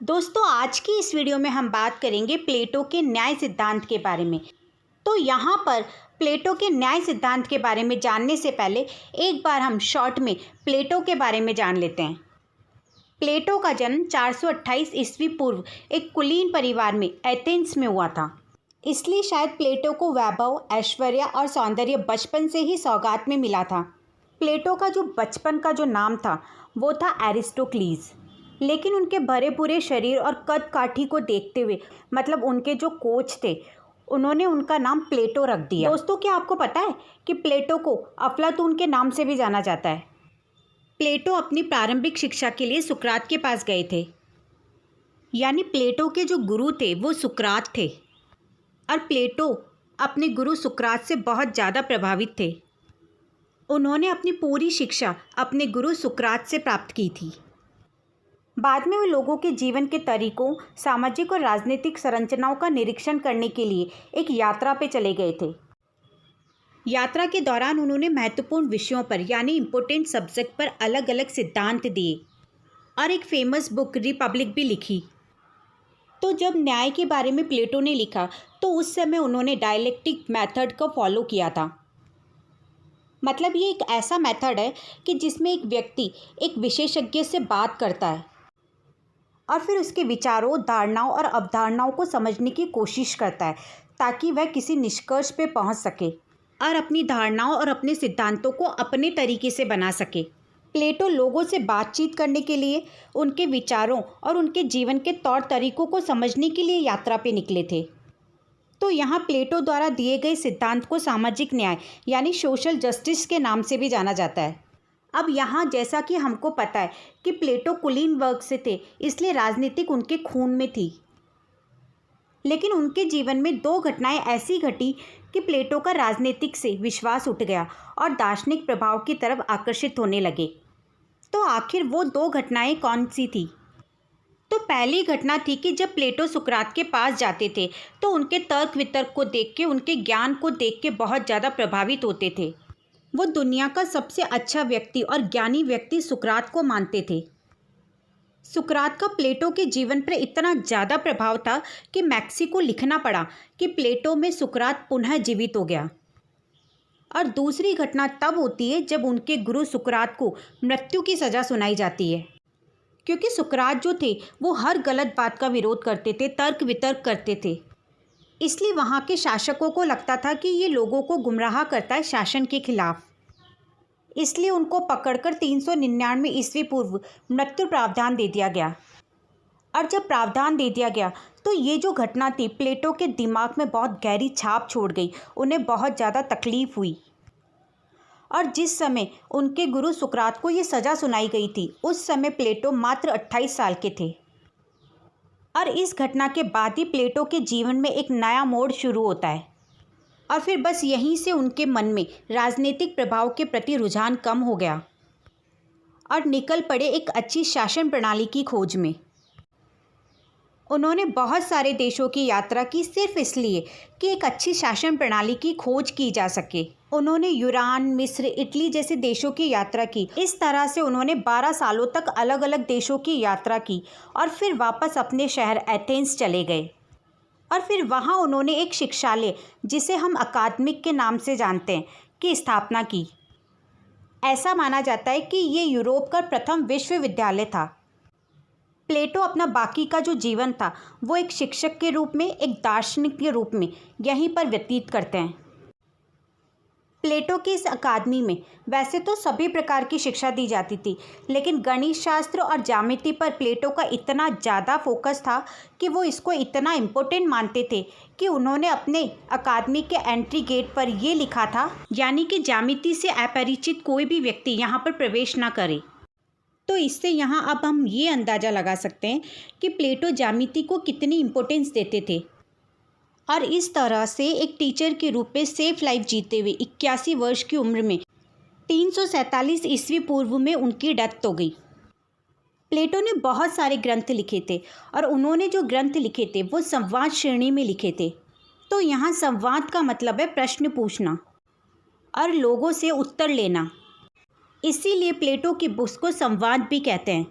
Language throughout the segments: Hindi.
दोस्तों, आज की इस वीडियो में हम बात करेंगे प्लेटो के न्याय सिद्धांत के बारे में। तो यहाँ पर प्लेटो के न्याय सिद्धांत के बारे में जानने से पहले एक बार हम शॉर्ट में प्लेटो के बारे में जान लेते हैं। प्लेटो का जन्म 428 ईस्वी पूर्व एक कुलीन परिवार में एथेंस में हुआ था। इसलिए शायद प्लेटो को वैभव, ऐश्वर्य और सौंदर्य बचपन से ही सौगात में मिला था। प्लेटो का जो बचपन का जो नाम था वो था एरिस्टोक्लीज, लेकिन उनके भरे पूरे शरीर और कद काठी को देखते हुए मतलब उनके जो कोच थे उन्होंने उनका नाम प्लेटो रख दिया। दोस्तों, क्या आपको पता है कि प्लेटो को अफलातून के नाम से भी जाना जाता है। प्लेटो अपनी प्रारंभिक शिक्षा के लिए सुकरात के पास गए थे, यानी प्लेटो के जो गुरु थे वो सुकरात थे और प्लेटो अपने गुरु सुकरात से बहुत ज़्यादा प्रभावित थे। उन्होंने अपनी पूरी शिक्षा अपने गुरु सुकरात से प्राप्त की थी। बाद में वे लोगों के जीवन के तरीकों, सामाजिक और राजनीतिक संरचनाओं का निरीक्षण करने के लिए एक यात्रा पे चले गए थे। यात्रा के दौरान उन्होंने महत्वपूर्ण विषयों पर यानी इम्पोर्टेंट सब्जेक्ट पर अलग अलग सिद्धांत दिए और एक फेमस बुक रिपब्लिक भी लिखी। तो जब न्याय के बारे में प्लेटो ने लिखा तो उस समय उन्होंने डायलेक्टिक मेथड को फॉलो किया था। मतलब ये एक ऐसा मेथड है कि जिसमें एक व्यक्ति एक विशेषज्ञ से बात करता है और फिर उसके विचारों, धारणाओं और अवधारणाओं को समझने की कोशिश करता है ताकि वह किसी निष्कर्ष पे पहुंच सके और अपनी धारणाओं और अपने सिद्धांतों को अपने तरीके से बना सके। प्लेटो लोगों से बातचीत करने के लिए, उनके विचारों और उनके जीवन के तौर तरीकों को समझने के लिए यात्रा पे निकले थे। तो यहाँ प्लेटो द्वारा दिए गए सिद्धांत को सामाजिक न्याय यानी सोशल जस्टिस के नाम से भी जाना जाता है। अब यहाँ जैसा कि हमको पता है कि प्लेटो कुलीन वर्ग से थे, इसलिए राजनीतिक उनके खून में थी। लेकिन उनके जीवन में दो घटनाएं ऐसी घटी कि प्लेटो का राजनीतिक से विश्वास उठ गया और दार्शनिक प्रभाव की तरफ आकर्षित होने लगे। तो आखिर वो दो घटनाएं कौन सी थी? तो पहली घटना थी कि जब प्लेटो सुकरात के पास जाते थे तो उनके तर्क वितर्क को देख के, उनके ज्ञान को देख के बहुत ज़्यादा प्रभावित होते थे। वो दुनिया का सबसे अच्छा व्यक्ति और ज्ञानी व्यक्ति सुकरात को मानते थे। सुकरात का प्लेटो के जीवन पर इतना ज़्यादा प्रभाव था कि मैक्सी को लिखना पड़ा कि प्लेटो में सुकरात पुनः जीवित हो गया। और दूसरी घटना तब होती है जब उनके गुरु सुकरात को मृत्यु की सज़ा सुनाई जाती है, क्योंकि सुकरात जो थे वो हर गलत बात का विरोध करते थे, तर्क वितर्क करते थे। इसलिए वहाँ के शासकों को लगता था कि ये लोगों को गुमराह करता है शासन के खिलाफ। इसलिए उनको पकड़कर 399 ईस्वी पूर्व मृत्यु प्रावधान दे दिया गया। और जब प्रावधान दे दिया गया तो ये जो घटना थी प्लेटो के दिमाग में बहुत गहरी छाप छोड़ गई। उन्हें बहुत ज़्यादा तकलीफ़ हुई। और जिस समय उनके गुरु सुकरात को ये सज़ा सुनाई गई थी उस समय प्लेटो मात्र 28 साल के थे। और इस घटना के बाद ही प्लेटो के जीवन में एक नया मोड़ शुरू होता है और फिर बस यहीं से उनके मन में राजनीतिक प्रभाव के प्रति रुझान कम हो गया और निकल पड़े एक अच्छी शासन प्रणाली की खोज में। उन्होंने बहुत सारे देशों की यात्रा की सिर्फ इसलिए कि एक अच्छी शासन प्रणाली की खोज की जा सके। उन्होंने यूनान, मिस्र, इटली जैसे देशों की यात्रा की। इस तरह से उन्होंने 12 सालों तक अलग अलग देशों की यात्रा की और फिर वापस अपने शहर एथेंस चले गए। और फिर वहाँ उन्होंने एक शिक्षालय, जिसे हम अकादमिक के नाम से जानते हैं, की स्थापना की। ऐसा माना जाता है कि ये यूरोप का प्रथम विश्वविद्यालय था। प्लेटो अपना बाकी का जो जीवन था वो एक शिक्षक के रूप में, एक दार्शनिक के रूप में यहीं पर व्यतीत करते हैं। प्लेटो की इस अकादमी में वैसे तो सभी प्रकार की शिक्षा दी जाती थी, लेकिन गणित शास्त्र और ज्यामिति पर प्लेटो का इतना ज़्यादा फोकस था कि वो इसको इतना इम्पोर्टेंट मानते थे कि उन्होंने अपने अकादमी के एंट्री गेट पर ये लिखा था, यानी कि ज्यामिति से अपरिचित कोई भी व्यक्ति यहाँ पर प्रवेश ना करे। तो इससे यहाँ अब हम ये अंदाज़ा लगा सकते हैं कि प्लेटो ज्यामिति को कितनी इम्पोर्टेंस देते थे। और इस तरह से एक टीचर के रूप में सेफ लाइफ जीते हुए 81 वर्ष की उम्र में 347 ईस्वी पूर्व में उनकी डेथ हो गई। प्लेटो ने बहुत सारे ग्रंथ लिखे थे और उन्होंने जो ग्रंथ लिखे थे वो संवाद श्रेणी में लिखे थे। तो यहाँ संवाद का मतलब है प्रश्न पूछना और लोगों से उत्तर लेना। इसीलिए प्लेटो की बुक्स को संवाद भी कहते हैं।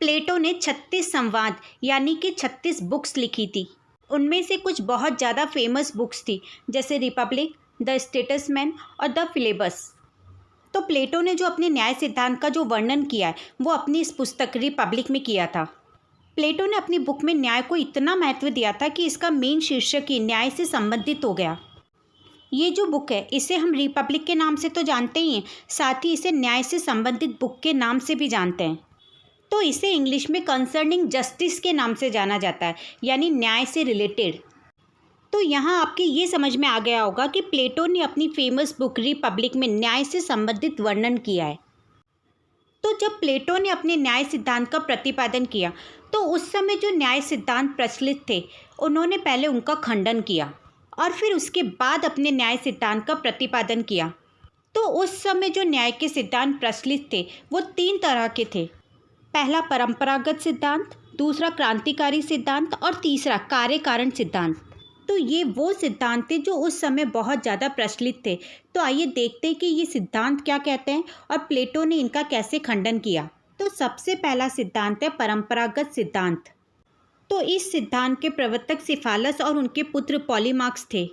प्लेटो ने 36 संवाद यानी कि 36 बुक्स लिखी थी। उनमें से कुछ बहुत ज़्यादा फेमस बुक्स थी, जैसे रिपब्लिक, द स्टेट्समैन और द फिलेबस। तो प्लेटो ने जो अपने न्याय सिद्धांत का जो वर्णन किया है वो अपनी इस पुस्तक रिपब्लिक में किया था। प्लेटो ने अपनी बुक में न्याय को इतना महत्व दिया था कि इसका मेन शीर्षक ही न्याय से संबंधित हो गया। ये जो बुक है इसे हम रिपब्लिक के नाम से तो जानते ही हैं, साथ ही इसे न्याय से संबंधित बुक के नाम से भी जानते हैं। तो इसे इंग्लिश में कंसर्निंग जस्टिस के नाम से जाना जाता है, यानी न्याय से रिलेटेड। तो यहाँ आपके ये समझ में आ गया होगा कि प्लेटो ने अपनी फेमस बुक रिपब्लिक में न्याय से संबंधित वर्णन किया है। तो जब प्लेटो ने अपने न्याय सिद्धांत का प्रतिपादन किया तो उस समय जो न्याय सिद्धांत प्रचलित थे उन्होंने पहले उनका खंडन किया और फिर उसके बाद अपने न्याय सिद्धांत का प्रतिपादन किया। तो उस समय जो न्याय के सिद्धांत प्रचलित थे वो 3 तरह के थे। पहला परंपरागत सिद्धांत, दूसरा क्रांतिकारी सिद्धांत और तीसरा कार्य कारण सिद्धांत। तो ये वो सिद्धांत थे जो उस समय बहुत ज़्यादा प्रचलित थे। तो आइए देखते हैं कि ये सिद्धांत क्या कहते हैं और प्लेटो ने इनका कैसे खंडन किया। तो सबसे पहला सिद्धांत है परंपरागत सिद्धांत। तो इस सिद्धांत के प्रवर्तक सिफालस और उनके पुत्र पॉलीमार्क्स थे।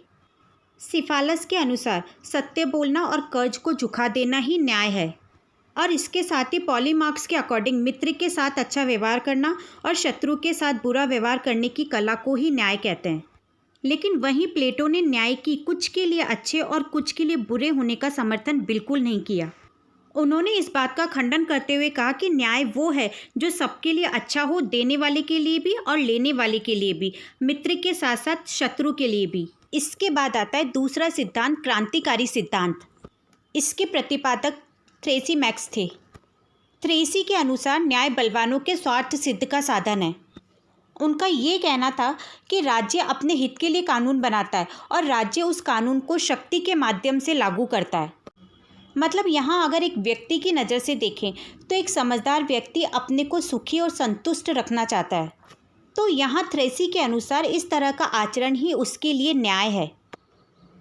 सिफालस के अनुसार सत्य बोलना और कर्ज को झुका देना ही न्याय है, और इसके साथ ही पॉलीमार्क्स के अकॉर्डिंग मित्र के साथ अच्छा व्यवहार करना और शत्रु के साथ बुरा व्यवहार करने की कला को ही न्याय कहते हैं। लेकिन वहीं प्लेटो ने न्याय की कुछ के लिए अच्छे और कुछ के लिए बुरे होने का समर्थन बिल्कुल नहीं किया। उन्होंने इस बात का खंडन करते हुए कहा कि न्याय वो है जो सबके लिए अच्छा हो, देने वाले के लिए भी और लेने वाले के लिए भी, मित्र के साथ साथ शत्रु के लिए भी। इसके बाद आता है दूसरा सिद्धांत, क्रांतिकारी सिद्धांत। इसके प्रतिपादक थ्रेसीमैक्स थे। थ्रेसी के अनुसार न्याय बलवानों के स्वार्थ सिद्ध का साधन है। उनका ये कहना था कि राज्य अपने हित के लिए कानून बनाता है और राज्य उस कानून को शक्ति के माध्यम से लागू करता है। मतलब यहाँ अगर एक व्यक्ति की नज़र से देखें तो एक समझदार व्यक्ति अपने को सुखी और संतुष्ट रखना चाहता है। तो यहाँ थ्रेसी के अनुसार इस तरह का आचरण ही उसके लिए न्याय है।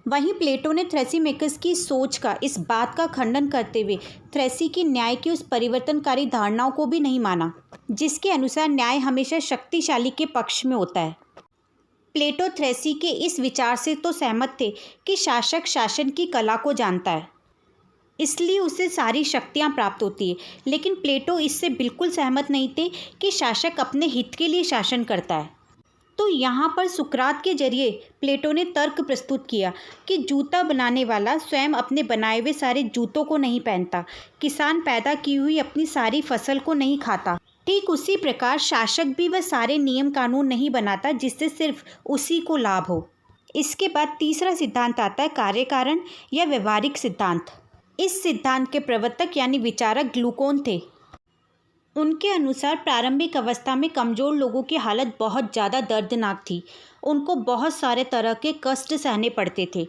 वहीं प्लेटो ने थ्रेसीमेकस की सोच का, इस बात का खंडन करते हुए थ्रेसी की न्याय की उस परिवर्तनकारी धारणाओं को भी नहीं माना, जिसके अनुसार न्याय हमेशा शक्तिशाली के पक्ष में होता है। प्लेटो थ्रेसी के इस विचार से तो सहमत थे कि शासक शासन की कला को जानता है, इसलिए उसे सारी शक्तियाँ प्राप्त होती है। लेकिन प्लेटो इससे बिल्कुल सहमत नहीं थे कि शासक अपने हित के लिए शासन करता है। तो यहाँ पर सुकरात के जरिए प्लेटो ने तर्क प्रस्तुत किया कि जूता बनाने वाला स्वयं अपने बनाए हुए सारे जूतों को नहीं पहनता, किसान पैदा की हुई अपनी सारी फसल को नहीं खाता, ठीक उसी प्रकार शासक भी वह सारे नियम कानून नहीं बनाता जिससे सिर्फ उसी को लाभ हो। इसके बाद तीसरा सिद्धांत आता है कार्य कारण या व्यवहारिक सिद्धांत। इस सिद्धांत के प्रवर्तक यानी विचारक ग्लूकोन थे। उनके अनुसार प्रारंभिक अवस्था में कमज़ोर लोगों की हालत बहुत ज़्यादा दर्दनाक थी। उनको बहुत सारे तरह के कष्ट सहने पड़ते थे।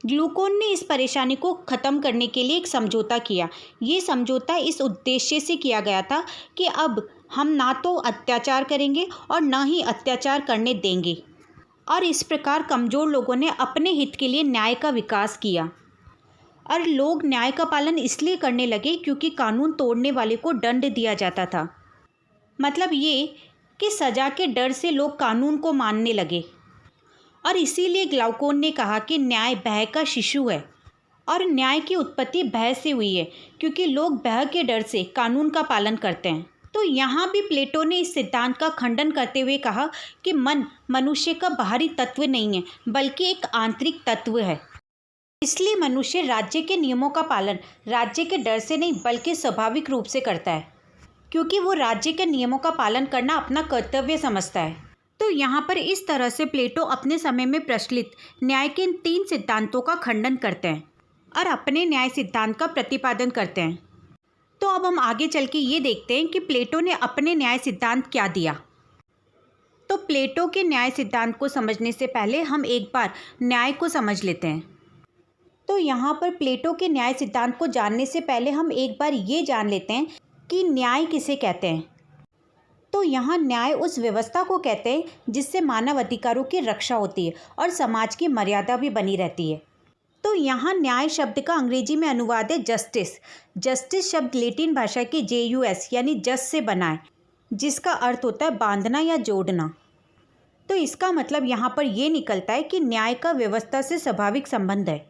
ग्लूकोन ने इस परेशानी को ख़त्म करने के लिए एक समझौता किया। ये समझौता इस उद्देश्य से किया गया था कि अब हम ना तो अत्याचार करेंगे और ना ही अत्याचार करने देंगे, और इस प्रकार कमज़ोर लोगों ने अपने हित के लिए न्याय का विकास किया। और लोग न्याय का पालन इसलिए करने लगे क्योंकि कानून तोड़ने वाले को दंड दिया जाता था। मतलब ये कि सज़ा के डर से लोग कानून को मानने लगे, और इसीलिए ग्लूकोन ने कहा कि न्याय भय का शिशु है, और न्याय की उत्पत्ति भय से हुई है क्योंकि लोग भय के डर से कानून का पालन करते हैं। तो यहाँ भी प्लेटो ने इस सिद्धांत का खंडन करते हुए कहा कि मन मनुष्य का बाहरी तत्व नहीं है बल्कि एक आंतरिक तत्व है। इसलिए मनुष्य राज्य के नियमों का पालन राज्य के डर से नहीं बल्कि स्वाभाविक रूप से करता है, क्योंकि वो राज्य के नियमों का पालन करना अपना कर्तव्य समझता है। तो यहाँ पर इस तरह से प्लेटो अपने समय में प्रचलित न्याय के इन 3 सिद्धांतों का खंडन करते हैं और अपने न्याय सिद्धांत का प्रतिपादन करते हैं। तो अब हम आगे चल के ये देखते हैं कि प्लेटो ने अपने न्याय सिद्धांत क्या दिया। तो प्लेटो के न्याय सिद्धांत को समझने से पहले हम एक बार न्याय को समझ लेते हैं। तो यहाँ पर प्लेटो के न्याय सिद्धांत को जानने से पहले हम एक बार ये जान लेते हैं कि न्याय किसे कहते हैं। तो यहाँ न्याय उस व्यवस्था को कहते हैं जिससे मानव अधिकारों की रक्षा होती है और समाज की मर्यादा भी बनी रहती है। तो यहाँ न्याय शब्द का अंग्रेजी में अनुवाद है जस्टिस। जस्टिस शब्द लैटिन भाषा के JUS यानी जस से बना है। जिसका अर्थ होता है बांधना या जोड़ना। तो इसका मतलब यहाँ पर ये निकलता है कि न्याय का व्यवस्था से स्वाभाविक संबंध है।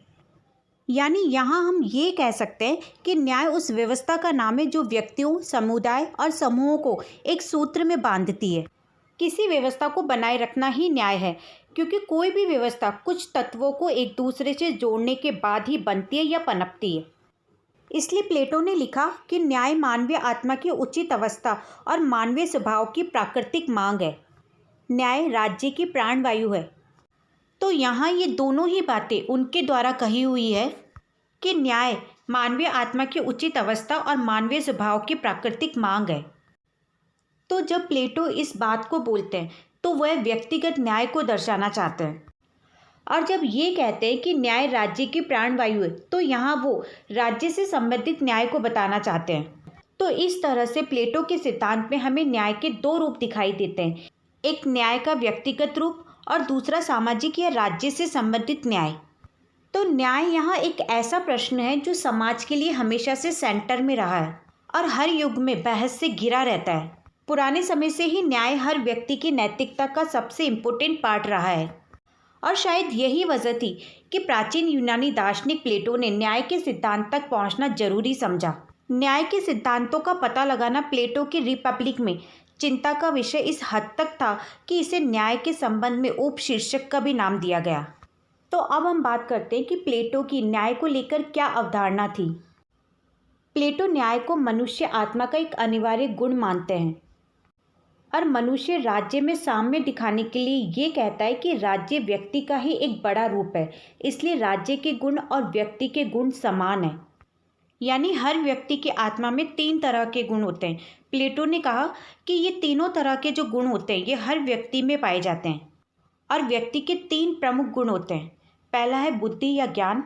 यानी यहाँ हम ये कह सकते हैं कि न्याय उस व्यवस्था का नाम है जो व्यक्तियों, समुदाय और समूहों को एक सूत्र में बांधती है। किसी व्यवस्था को बनाए रखना ही न्याय है, क्योंकि कोई भी व्यवस्था कुछ तत्वों को एक दूसरे से जोड़ने के बाद ही बनती है या पनपती है। इसलिए प्लेटो ने लिखा कि न्याय मानवीय आत्मा की उचित अवस्था और मानवीय स्वभाव की प्राकृतिक मांग है। न्याय राज्य की प्राणवायु है। तो यहाँ ये दोनों ही बातें उनके द्वारा कही हुई है कि न्याय मानवीय आत्मा की उचित अवस्था और मानवीय स्वभाव की प्राकृतिक मांग है। तो जब प्लेटो इस बात को बोलते हैं तो वह व्यक्तिगत न्याय को दर्शाना चाहते हैं, और जब ये कहते हैं कि न्याय राज्य की प्राणवायु है तो यहाँ वो राज्य से संबंधित न्याय को बताना चाहते हैं। तो इस तरह से प्लेटो के सिद्धांत में हमें न्याय के दो रूप दिखाई देते हैं, एक न्याय का व्यक्तिगत रूप और दूसरा सामाजिक या राज्य से संबंधित न्याय। तो न्याय यहाँ एक ऐसा प्रश्न है जो समाज के लिए हमेशा से सेंटर में रहा है और हर युग में बहस से घिरा रहता है। पुराने समय से ही न्याय हर व्यक्ति की नैतिकता का सबसे इम्पोर्टेंट पार्ट रहा है, और शायद यही वजह थी कि प्राचीन यूनानी दार्शनिक प्लेटो ने न्याय के सिद्धांत तक पहुंचना जरूरी समझा। न्याय के सिद्धांतों का पता लगाना प्लेटो की रिपब्लिक में चिंता का विषय इस हद तक था कि इसे न्याय के संबंध में उपशीर्षक का भी नाम दिया गया। तो अब हम बात करते हैं कि प्लेटो की न्याय को लेकर क्या अवधारणा थी। प्लेटो न्याय को मनुष्य आत्मा का एक अनिवार्य गुण मानते हैं, और मनुष्य राज्य में साम्य दिखाने के लिए ये कहता है कि राज्य व्यक्ति का ही एक बड़ा रूप है, इसलिए राज्य के गुण और व्यक्ति के गुण समान हैं। यानी हर व्यक्ति की आत्मा में 3 तरह के गुण होते हैं। प्लेटो ने कहा कि ये तीनों तरह के जो गुण होते हैं ये हर व्यक्ति में पाए जाते हैं, और व्यक्ति के 3 प्रमुख गुण होते हैं। पहला है बुद्धि या ज्ञान,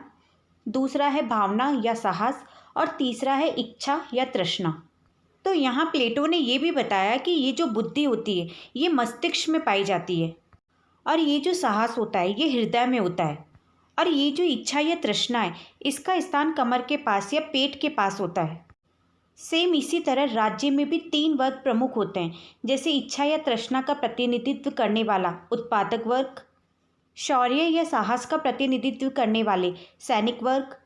दूसरा है भावना या साहस, और तीसरा है इच्छा या तृष्णा। तो यहाँ प्लेटो ने ये भी बताया कि ये जो बुद्धि होती है ये मस्तिष्क में पाई जाती है, और ये जो साहस होता है ये हृदय में होता है, और ये जो इच्छा या तृष्णा है इसका स्थान कमर के पास या पेट के पास होता है। सेम इसी तरह राज्य में भी 3 वर्ग प्रमुख होते हैं, जैसे इच्छा या तृष्णा का प्रतिनिधित्व करने वाला उत्पादक वर्ग, शौर्य या साहस का प्रतिनिधित्व करने वाले सैनिक वर्ग,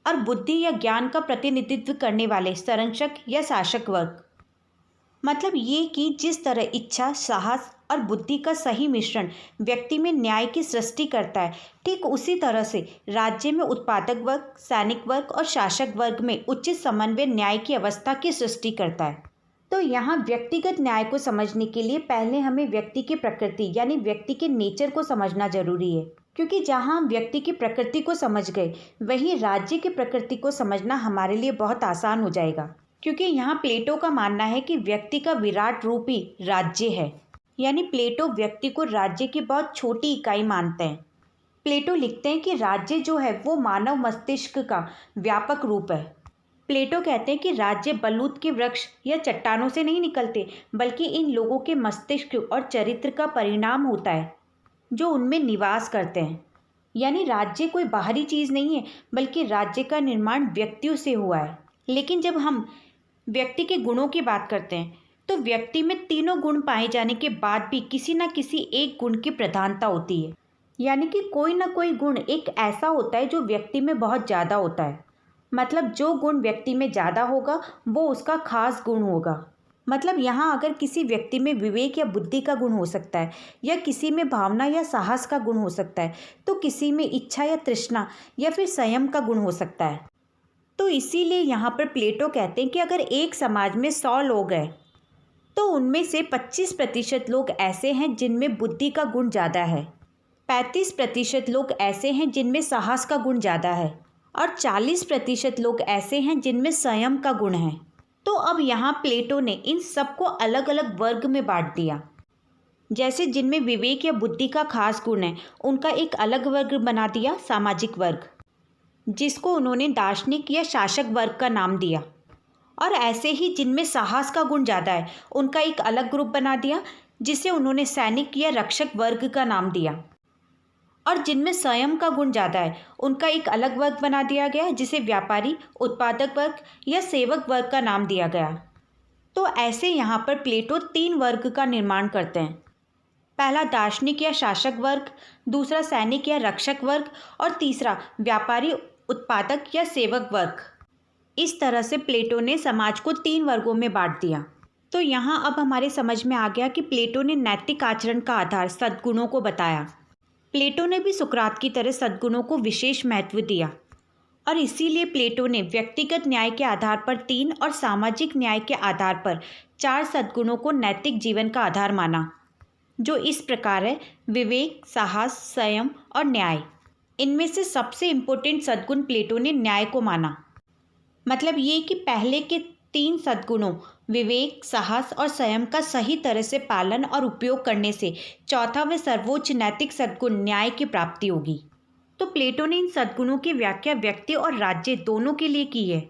और बुद्धि या ज्ञान का प्रतिनिधित्व करने वाले संरक्षक या शासक वर्ग। मतलब ये कि जिस तरह इच्छा, साहस और बुद्धि का सही मिश्रण व्यक्ति में न्याय की सृष्टि करता है, ठीक उसी तरह से राज्य में उत्पादक वर्ग, सैनिक वर्ग और शासक वर्ग में उचित समन्वय न्याय की अवस्था की सृष्टि करता है। तो यहाँ व्यक्तिगत न्याय को समझने के लिए पहले हमें व्यक्ति की प्रकृति यानी व्यक्ति के नेचर को समझना जरूरी है, क्योंकि जहाँ हम व्यक्ति की प्रकृति को समझ गए वहीं राज्य की प्रकृति को समझना हमारे लिए बहुत आसान हो जाएगा। क्योंकि यहाँ प्लेटो का मानना है कि व्यक्ति का विराट रूप ही राज्य है, यानी प्लेटो व्यक्ति को राज्य की बहुत छोटी इकाई मानते हैं। प्लेटो लिखते हैं कि राज्य जो है वो मानव मस्तिष्क का व्यापक रूप है। प्लेटो कहते हैं कि राज्य बलूत के वृक्ष या चट्टानों से नहीं निकलते, बल्कि इन लोगों के मस्तिष्क और चरित्र का परिणाम होता है जो उनमें निवास करते हैं। यानी राज्य कोई बाहरी चीज़ नहीं है, बल्कि राज्य का निर्माण व्यक्तियों से हुआ है। लेकिन जब हम व्यक्ति के गुणों की बात करते हैं तो व्यक्ति में तीनों गुण पाए जाने के बाद भी किसी न किसी एक गुण की प्रधानता होती है। यानी कि कोई ना कोई गुण एक ऐसा होता है जो व्यक्ति में बहुत ज़्यादा होता है। मतलब जो गुण व्यक्ति में ज़्यादा होगा वो उसका खास गुण होगा। मतलब यहाँ अगर किसी व्यक्ति में विवेक या बुद्धि का गुण हो सकता है, या किसी में भावना या साहस का गुण हो सकता है, तो किसी में इच्छा या तृष्णा या फिर संयम का गुण हो सकता है। तो इसीलिए यहाँ पर प्लेटो कहते हैं कि अगर एक समाज में 100 लोग हैं तो उनमें से 25% लोग ऐसे हैं जिनमें बुद्धि का गुण ज़्यादा है, 35% लोग ऐसे हैं जिनमें साहस का गुण ज़्यादा है, और 40% लोग ऐसे हैं जिनमें संयम का गुण है। तो अब यहाँ प्लेटो ने इन सबको अलग अलग वर्ग में बांट दिया। जैसे जिनमें विवेक या बुद्धि का खास गुण है उनका एक अलग वर्ग बना दिया, सामाजिक वर्ग, जिसको उन्होंने दार्शनिक या शासक वर्ग का नाम दिया। और ऐसे ही जिनमें साहस का गुण ज़्यादा है उनका एक अलग ग्रुप बना दिया, जिसे उन्होंने सैनिक या रक्षक वर्ग का नाम दिया। और जिनमें संयम का गुण ज़्यादा है उनका एक अलग वर्ग बना दिया गया, जिसे व्यापारी, उत्पादक वर्ग या सेवक वर्ग का नाम दिया गया। तो ऐसे यहाँ पर प्लेटो 3 वर्ग का निर्माण करते हैं। पहला दार्शनिक या शासक वर्ग, दूसरा सैनिक या रक्षक वर्ग और तीसरा व्यापारी, उत्पादक या सेवक वर्ग। इस तरह से प्लेटो ने समाज को 3 वर्गों में बांट दिया। तो यहाँ अब हमारे समझ में आ गया कि प्लेटो ने नैतिक आचरण का आधार सद्गुणों को बताया। प्लेटो ने भी सुकरात की तरह सद्गुणों को विशेष महत्व दिया और इसीलिए प्लेटो ने व्यक्तिगत न्याय के आधार पर 3 और सामाजिक न्याय के आधार पर 4 सद्गुणों को नैतिक जीवन का आधार माना, जो इस प्रकार है: विवेक, साहस, संयम और न्याय। इनमें से सबसे इम्पोर्टेंट सद्गुण प्लेटो ने न्याय को माना। मतलब ये कि पहले के 3 सद्गुणों विवेक, साहस और संयम का सही तरह से पालन और उपयोग करने से चौथा व सर्वोच्च नैतिक सद्गुण न्याय की प्राप्ति होगी। तो प्लेटो ने इन सद्गुणों की व्याख्या व्यक्ति और राज्य दोनों के लिए की है।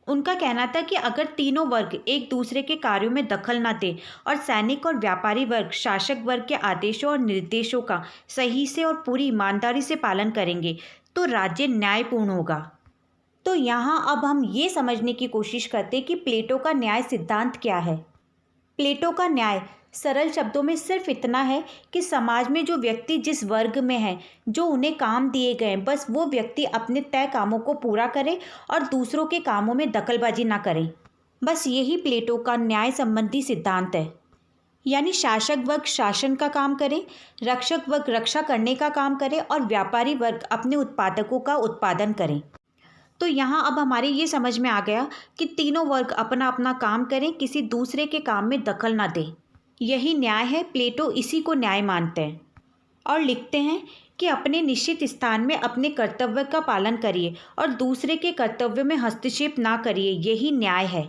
उनका कहना था कि अगर तीनों वर्ग एक दूसरे के कार्यों में दखल न दें और सैनिक और व्यापारी वर्ग शासक वर्ग के आदेशों और निर्देशों का सही से और पूरी ईमानदारी से पालन करेंगे तो राज्य न्यायपूर्ण होगा। तो यहाँ अब हम ये समझने की कोशिश करते हैं कि प्लेटो का न्याय सिद्धांत क्या है। प्लेटो का न्याय सरल शब्दों में सिर्फ इतना है कि समाज में जो व्यक्ति जिस वर्ग में है, जो उन्हें काम दिए गए, बस वो व्यक्ति अपने तय कामों को पूरा करे और दूसरों के कामों में दखलबाजी ना करें। बस यही प्लेटो का न्याय संबंधी सिद्धांत है। यानी शासक वर्ग शासन का काम करे, रक्षक वर्ग रक्षा करने का काम करे और व्यापारी वर्ग अपने उत्पादकों का उत्पादन करें। तो यहाँ अब हमारे ये समझ में आ गया कि तीनों वर्ग अपना अपना काम करें, किसी दूसरे के काम में दखल ना दें। यही न्याय है। प्लेटो इसी को न्याय मानते हैं और लिखते हैं कि अपने निश्चित स्थान में अपने कर्तव्य का पालन करिए और दूसरे के कर्तव्य में हस्तक्षेप ना करिए, यही न्याय है।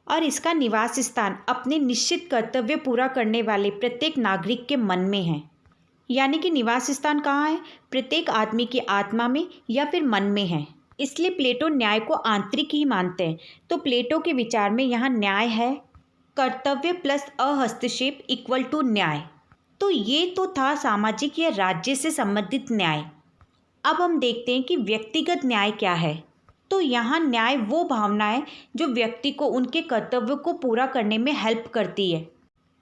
और इसका निवास स्थान अपने निश्चित कर्तव्य पूरा करने वाले प्रत्येक नागरिक के मन में है। यानी कि निवास स्थान कहाँ है? प्रत्येक आदमी की आत्मा में या फिर मन में है। इसलिए प्लेटो न्याय को आंतरिक ही मानते हैं। तो प्लेटो के विचार में यहाँ न्याय है कर्तव्य प्लस अहस्तक्षेप इक्वल टू न्याय। तो ये तो था सामाजिक या राज्य से संबंधित न्याय। अब हम देखते हैं कि व्यक्तिगत न्याय क्या है। तो यहाँ न्याय वो भावना है जो व्यक्ति को उनके कर्तव्यों को पूरा करने में हेल्प करती है।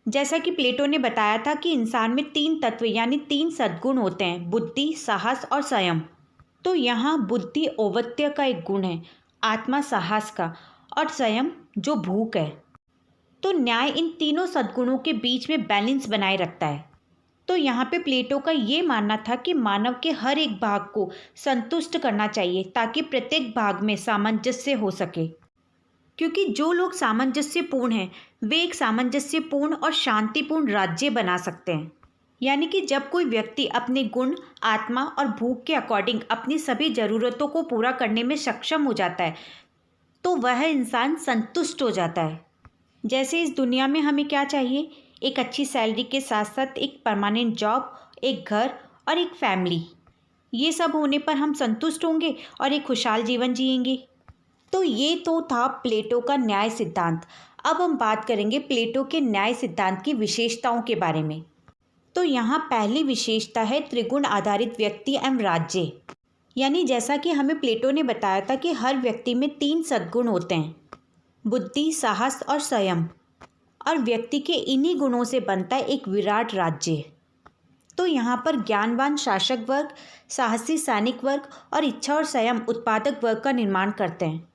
जैसा कि प्लेटो ने बताया था कि इंसान में 3 तत्व यानी 3 सद्गुण होते हैं: बुद्धि, साहस और संयम। तो यहाँ बुद्धि औवत्य का एक गुण है, आत्मा साहस का, और संयम जो भूख है। तो न्याय इन तीनों सद्गुणों के बीच में बैलेंस बनाए रखता है। तो यहाँ पे प्लेटो का ये मानना था कि मानव के हर एक भाग को संतुष्ट करना चाहिए ताकि प्रत्येक भाग में सामंजस्य हो सके। क्योंकि जो लोग सामंजस्यपूर्ण हैं वे एक सामंजस्यपूर्ण और शांतिपूर्ण राज्य बना सकते हैं। यानी कि जब कोई व्यक्ति अपने गुण, आत्मा और भूख के अकॉर्डिंग अपनी सभी ज़रूरतों को पूरा करने में सक्षम हो जाता है तो वह इंसान संतुष्ट हो जाता है। जैसे इस दुनिया में हमें क्या चाहिए? एक अच्छी सैलरी के साथ साथ एक परमानेंट जॉब, एक घर और एक फैमिली। ये सब होने पर हम संतुष्ट होंगे और एक खुशहाल जीवन जिएंगे। तो ये तो था प्लेटो का न्याय सिद्धांत। अब हम बात करेंगे प्लेटो के न्याय सिद्धांत की विशेषताओं के बारे में। तो यहाँ पहली विशेषता है त्रिगुण आधारित व्यक्ति एवं राज्य। यानी जैसा कि हमें प्लेटो ने बताया था कि हर व्यक्ति में 3 सद्गुण होते हैं: बुद्धि, साहस और संयम, और व्यक्ति के इन्हीं गुणों से बनता है एक विराट राज्य। तो यहाँ पर ज्ञानवान शासक वर्ग, साहसी सैनिक वर्ग और इच्छा और संयम उत्पादक वर्ग का निर्माण करते हैं।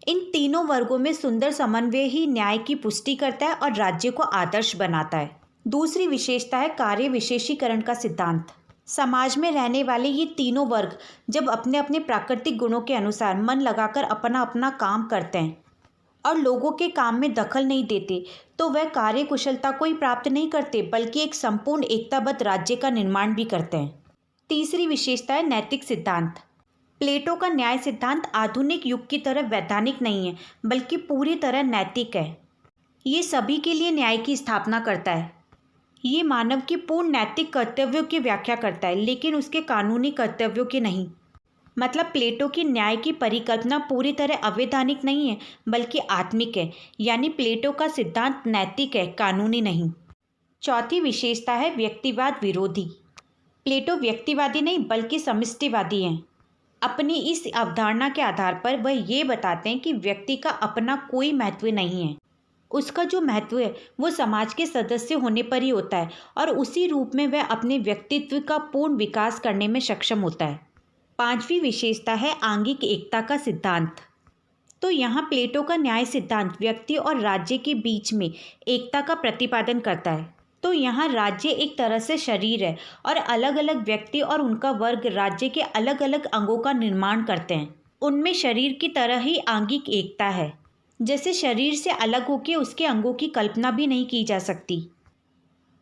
इन तीनों वर्गों में सुंदर समन्वय ही न्याय की पुष्टि करता है और राज्य को आदर्श बनाता है। दूसरी विशेषता है कार्य विशेषीकरण का सिद्धांत। समाज में रहने वाले ये तीनों वर्ग जब अपने अपने प्राकृतिक गुणों के अनुसार मन लगाकर अपना अपना काम करते हैं और लोगों के काम में दखल नहीं देते तो वह कार्य कुशलता को ही प्राप्त नहीं करते बल्कि एक संपूर्ण एकताबद्ध राज्य का निर्माण भी करते हैं। तीसरी विशेषता है नैतिक सिद्धांत। प्लेटो का न्याय सिद्धांत आधुनिक युग की तरह वैधानिक नहीं है बल्कि पूरी तरह नैतिक है। ये सभी के लिए न्याय की स्थापना करता है। ये मानव की पूर्ण नैतिक कर्तव्यों की व्याख्या करता है लेकिन उसके कानूनी कर्तव्यों की नहीं। मतलब प्लेटो की न्याय की परिकल्पना पूरी तरह अवैधानिक नहीं है बल्कि आत्मिक है। यानी प्लेटो का सिद्धांत नैतिक है, कानूनी नहीं। चौथी विशेषता है व्यक्तिवाद विरोधी। प्लेटो व्यक्तिवादी नहीं बल्कि समष्टिवादी हैं। अपनी इस अवधारणा के आधार पर वह ये बताते हैं कि व्यक्ति का अपना कोई महत्व नहीं है। उसका जो महत्व है वो समाज के सदस्य होने पर ही होता है और उसी रूप में वह अपने व्यक्तित्व का पूर्ण विकास करने में सक्षम होता है। पांचवी विशेषता है आंगिक एकता का सिद्धांत। तो यहाँ प्लेटो का न्याय सिद्धांत व्यक्ति और राज्य के बीच में एकता का प्रतिपादन करता है। तो यहाँ राज्य एक तरह से शरीर है और अलग अलग व्यक्ति और उनका वर्ग राज्य के अलग अलग अंगों का निर्माण करते हैं। उनमें शरीर की तरह ही आंगिक एकता है। जैसे शरीर से अलग होकर उसके अंगों की कल्पना भी नहीं की जा सकती,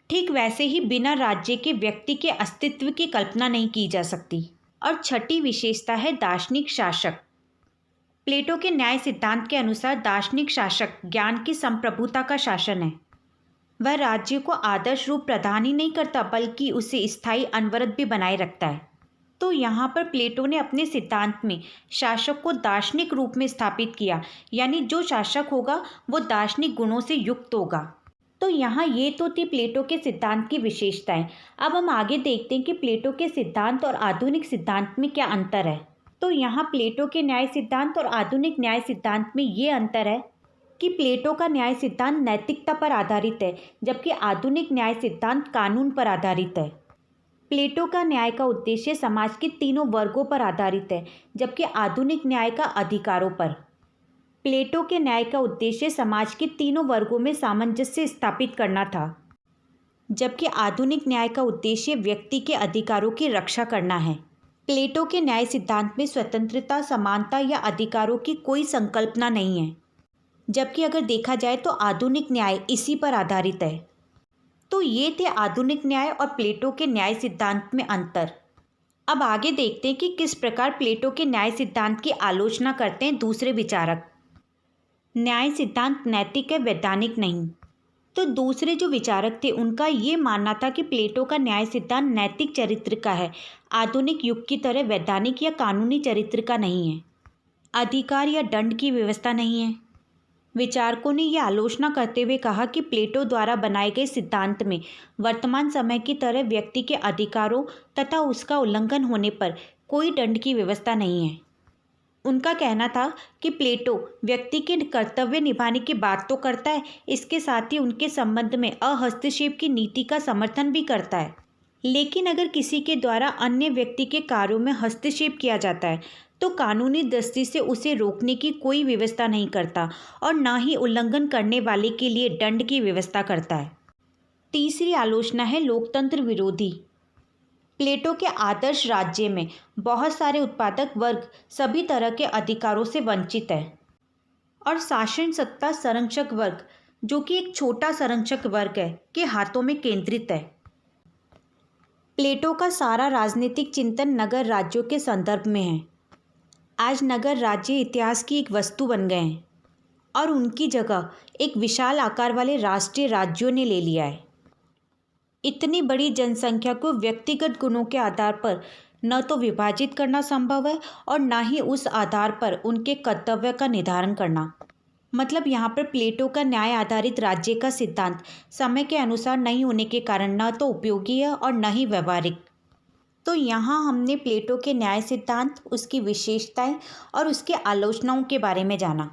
ठीक वैसे ही बिना राज्य के व्यक्ति के अस्तित्व की कल्पना नहीं की जा सकती। और छठी विशेषता है दार्शनिक शासक। प्लेटो के न्याय सिद्धांत के अनुसार दार्शनिक शासक ज्ञान की संप्रभुता का शासन है। वह राज्य को आदर्श रूप प्रदान ही नहीं करता बल्कि उसे स्थायी अनवरत भी बनाए रखता है। तो यहाँ पर प्लेटो ने अपने सिद्धांत में शासक को दार्शनिक रूप में स्थापित किया, यानी जो शासक होगा वो दार्शनिक गुणों से युक्त होगा। तो यहाँ ये तो थी प्लेटो के सिद्धांत की विशेषताएं। अब हम आगे देखते हैं कि प्लेटो के सिद्धांत और आधुनिक सिद्धांत में क्या अंतर है। तो यहाँ प्लेटो के न्याय सिद्धांत और आधुनिक न्याय सिद्धांत में ये अंतर है कि प्लेटो का न्याय सिद्धांत नैतिकता पर आधारित है, जबकि आधुनिक न्याय सिद्धांत कानून पर आधारित है। प्लेटो का न्याय का उद्देश्य समाज के तीनों वर्गों पर आधारित है, जबकि आधुनिक न्याय का अधिकारों पर। प्लेटो के न्याय का उद्देश्य समाज के तीनों वर्गों में सामंजस्य स्थापित करना था, जबकि आधुनिक न्याय का उद्देश्य व्यक्ति के अधिकारों की रक्षा करना है। प्लेटो के न्याय सिद्धांत में स्वतंत्रता, समानता या अधिकारों की कोई संकल्पना नहीं है, जबकि अगर देखा जाए तो आधुनिक न्याय इसी पर आधारित है। तो ये थे आधुनिक न्याय और प्लेटो के न्याय सिद्धांत में अंतर। अब आगे देखते हैं कि किस प्रकार प्लेटो के न्याय सिद्धांत की आलोचना करते हैं दूसरे विचारक। न्याय सिद्धांत नैतिक है, वैधानिक नहीं। तो दूसरे जो विचारक थे उनका ये मानना था कि प्लेटो का न्याय सिद्धांत नैतिक चरित्र का है, आधुनिक युग की तरह वैधानिक या कानूनी चरित्र का नहीं है। अधिकार या दंड की व्यवस्था नहीं है। विचारकों ने यह आलोचना करते हुए कहा कि प्लेटो द्वारा बनाए गए सिद्धांत में वर्तमान समय की तरह व्यक्ति के अधिकारों तथा उसका उल्लंघन होने पर कोई दंड की व्यवस्था नहीं है। उनका कहना था कि प्लेटो व्यक्ति के कर्तव्य निभाने की बात तो करता है, इसके साथ ही उनके संबंध में अहस्तक्षेप की नीति का समर्थन भी करता है, लेकिन अगर किसी के द्वारा अन्य व्यक्ति के कार्यों में हस्तक्षेप किया जाता है तो कानूनी दृष्टि से उसे रोकने की कोई व्यवस्था नहीं करता और न ही उल्लंघन करने वाले के लिए दंड की व्यवस्था करता है। तीसरी आलोचना है लोकतंत्र विरोधी। प्लेटो के आदर्श राज्य में बहुत सारे उत्पादक वर्ग सभी तरह के अधिकारों से वंचित है और शासन सत्ता संरक्षक वर्ग, जो कि एक छोटा संरक्षक वर्ग है, के हाथों में केंद्रित है। प्लेटो का सारा राजनीतिक चिंतन नगर राज्यों के संदर्भ में है। आज नगर राज्य इतिहास की एक वस्तु बन गए हैं और उनकी जगह एक विशाल आकार वाले राष्ट्रीय राज्यों ने ले लिया है। इतनी बड़ी जनसंख्या को व्यक्तिगत गुणों के आधार पर न तो विभाजित करना संभव है और न ही उस आधार पर उनके कर्तव्य का निर्धारण करना। मतलब यहाँ पर प्लेटो का न्याय आधारित राज्य का सिद्धांत समय के अनुसार नहीं होने के कारण न तो उपयोगी है और न ही व्यवहारिक। तो यहाँ हमने प्लेटो के न्याय सिद्धांत, उसकी विशेषताएं और उसके आलोचनाओं के बारे में जाना।